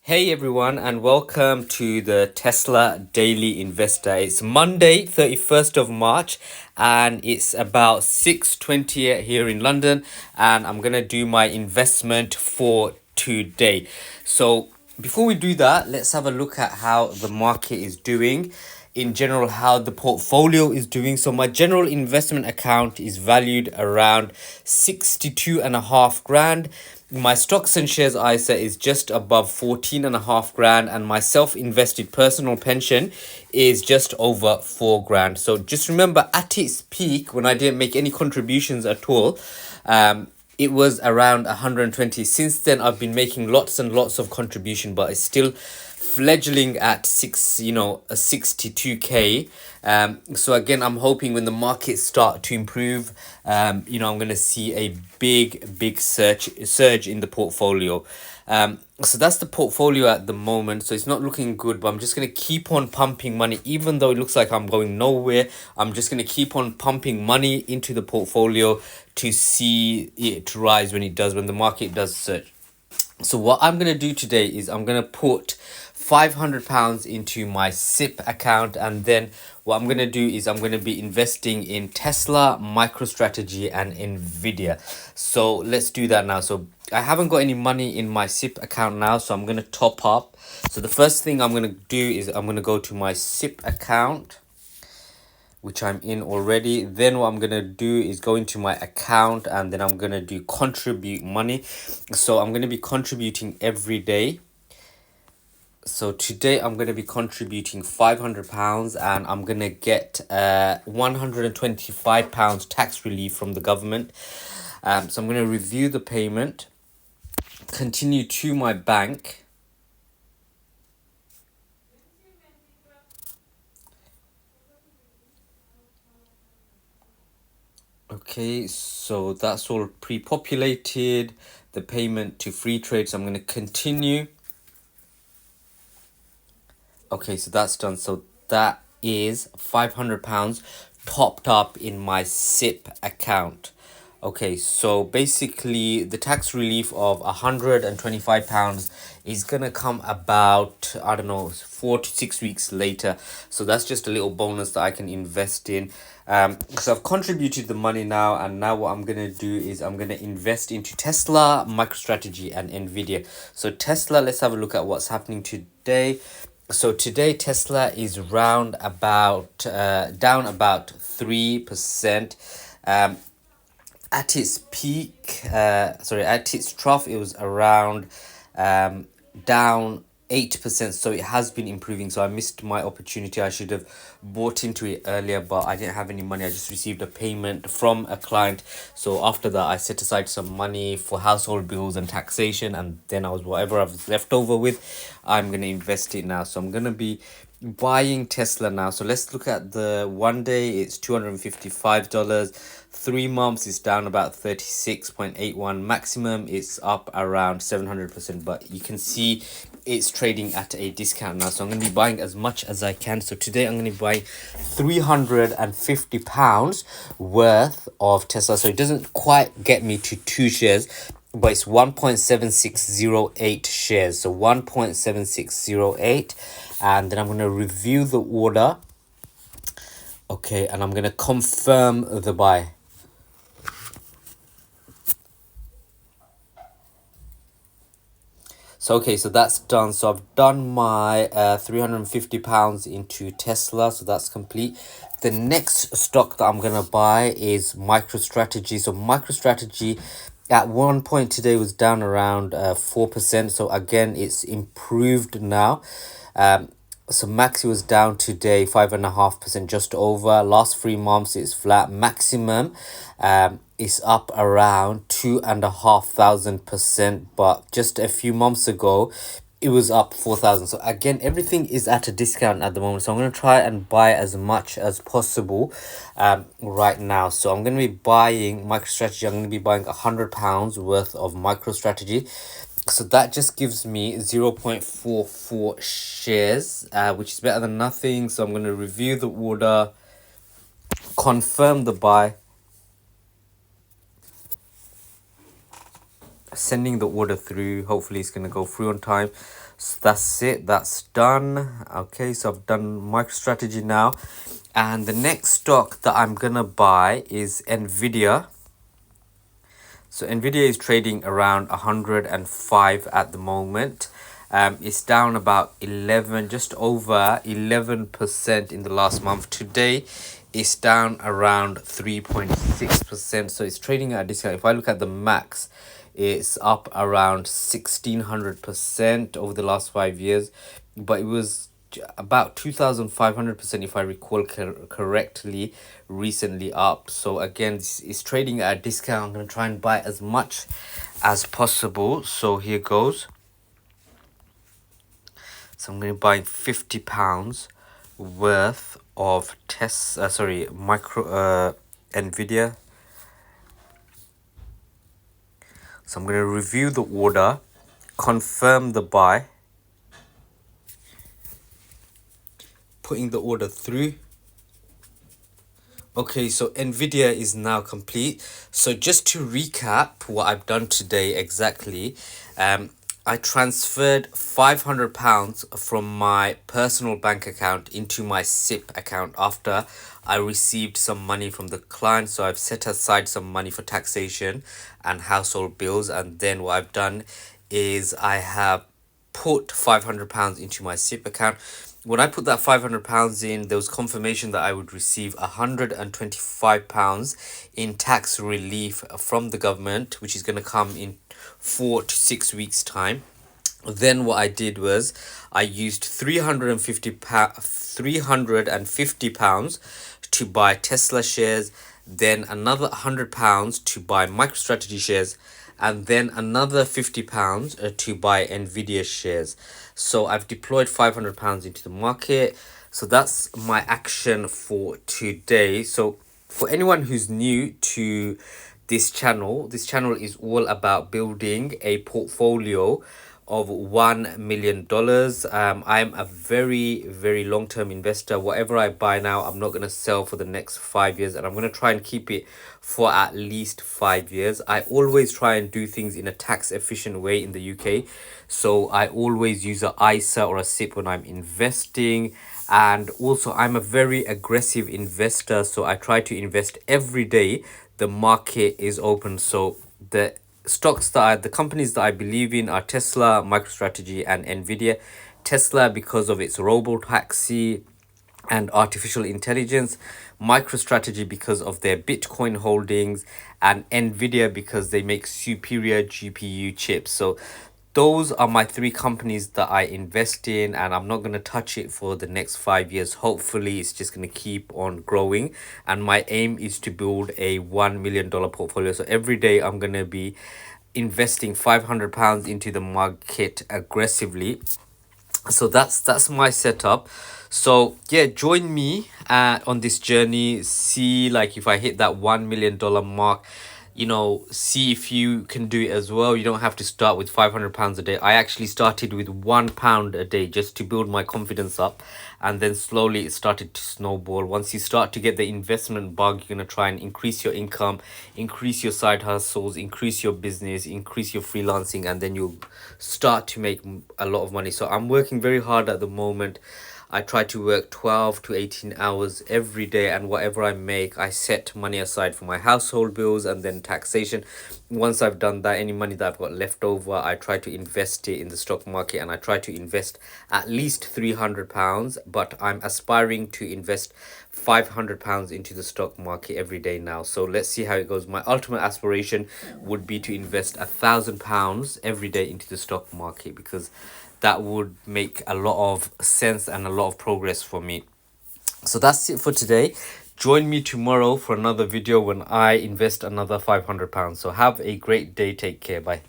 Hey everyone, and welcome to the Tesla Daily Investor. It's Monday, 31st of March, and it's about 6:20 here in London, and I'm gonna do my investment for today. So before we do that, let's have a look at how the market is doing. In general, how the portfolio is doing. So my general investment account is valued around 62.5 grand. My stocks and shares ISA is just above 14.5 grand, and my self-invested personal pension is just over 4 grand. So just remember, at its peak, when I didn't make any contributions at all, it was around 120. Since then, I've been making lots and lots of contribution, but it's still fledgling at a 62k. So again, I'm hoping when the markets start to improve, I'm going to see a big surge in the portfolio. So that's the portfolio at the moment. So it's not looking good, but I'm just going to keep on pumping money. Even though it looks like I'm going nowhere, I'm just going to keep on pumping money into the portfolio to see it rise when the market does surge. So what I'm going to do today is I'm going to put £500 into my SIP account, and then what I'm going to do is I'm going to be investing in Tesla, MicroStrategy, and Nvidia. So let's do that now. So I haven't got any money in my SIP account now, so I'm going to top up. So the first thing I'm going to do is I'm going to go to my SIP account, which I'm in already. Then what I'm gonna do is go into my account, and then I'm gonna do contribute money. So I'm gonna be contributing every day. So today I'm gonna be contributing £500, and I'm gonna get £125 tax relief from the government. So I'm gonna review the payment, continue to my bank. Okay, so that's all pre-populated. The payment to free trade, so I'm going to continue. Okay, so that's done. So that is £500 topped up in my SIP account. Okay, so basically the tax relief of £125 is gonna come about, I don't know, 4 to 6 weeks later. So that's just a little bonus that I can invest in. So I've contributed the money now, and now what I'm gonna do is I'm gonna invest into Tesla, MicroStrategy, and Nvidia. So Tesla, let's have a look at what's happening today. So today Tesla is round about down about 3%. At its peak, at its trough, it was around down 8%. So it has been improving. So I missed my opportunity. I should have bought into it earlier, but I didn't have any money. I just received a payment from a client. So after that, I set aside some money for household bills and taxation, and then whatever I've left over with, I'm gonna invest it now. So I'm gonna be buying Tesla now. So let's look at the 1 day. It's $255. 3 months is down about 36.81. Maximum is up around 700%, but you can see it's trading at a discount now. So I'm going to be buying as much as I can. So today I'm going to be buying £350 worth of Tesla. So it doesn't quite get me to 2 shares, but it's 1.7608 shares. So 1.7608. And then I'm going to review the order. Okay, and I'm going to confirm the buy. So okay, so that's done. So I've done my £350 into Tesla, so that's complete. The next stock that I'm gonna buy is MicroStrategy. So MicroStrategy at one point today was down around 4%. So again, it's improved now. So Maxi was down today 5.5%, just over. Last 3 months it's flat. Maximum is up around 2,500%, but just a few months ago it was up 4,000. So again, everything is at a discount at the moment. So I'm going to try and buy as much as possible right now. So I'm going to be buying MicroStrategy. I'm going to be buying £100 worth of MicroStrategy. So that just gives me 0.44 shares, which is better than nothing. So I'm going to review the order, confirm the buy, sending the order through. Hopefully it's going to go through on time. So that's it, that's done. Okay, so I've done MicroStrategy now, and the next stock that I'm gonna buy is Nvidia. So Nvidia is trading around 105 at the moment. It's down about 11, just over 11% in the last month. Today it's down around 3.6%, so it's trading at a discount. If I look at the max, it's up around 1600% over the last 5 years, but it was about 2500%, if I recall correctly, recently up. So again, it's trading at a discount. I'm going to try and buy as much as possible. So here goes. So I'm going to buy £50 worth of Nvidia. So I'm going to review the order, confirm the buy, putting the order through. Okay, so Nvidia is now complete. So just to recap what I've done today exactly, I transferred £500 from my personal bank account into my SIP account after I received some money from the client. So I've set aside some money for taxation and household bills, and then what I've done is I have put £500 into my SIP account. When I put that £500 in, there was confirmation that I would receive £125 in tax relief from the government, which is going to come in 4 to 6 weeks time. Then what I did was I used £350 to buy Tesla shares, then another £100 to buy MicroStrategy shares, and then another £50 to buy Nvidia shares. So I've deployed £500 into the market. So that's my action for today. So for anyone who's new to this channel is all about building a portfolio of $1 million. I'm a very long-term investor. Whatever I buy now, I'm not going to sell for the next 5 years, and I'm going to try and keep it for at least 5 years. I always try and do things in a tax efficient way in the UK. So I always use a ISA or a SIP when I'm investing. And also I'm a very aggressive investor, so I try to invest every day the market is open. So the companies that I believe in are Tesla, MicroStrategy, and Nvidia. Tesla because of its robo-taxi and artificial intelligence, MicroStrategy because of their Bitcoin holdings, and Nvidia because they make superior GPU chips. So those are my three companies that I invest in, and I'm not going to touch it for the next 5 years. Hopefully it's just going to keep on growing, and my aim is to build a $1 million portfolio. So every day I'm going to be investing £500 into the market aggressively. So that's my setup. So yeah, join me on this journey. See, like, if I hit that $1 million mark, see if you can do it as well. You don't have to start with £500 a day. I actually started with £1 a day just to build my confidence up, and then slowly it started to snowball. Once you start to get the investment bug, you're going to try and increase your income, increase your side hustles, increase your business, increase your freelancing, and then you'll start to make a lot of money. So I'm working very hard at the moment. I try to work 12 to 18 hours every day, and whatever I make, I set money aside for my household bills and then taxation. Once I've done that, any money that I've got left over, I try to invest it in the stock market, and I try to invest at least £300, but I'm aspiring to invest £500 into the stock market every day now. So let's see how it goes. My ultimate aspiration would be to invest £1,000 every day into the stock market, because that would make a lot of sense and a lot of progress for me. So that's it for today. Join me tomorrow for another video when I invest another £500. So have a great day. Take care. Bye.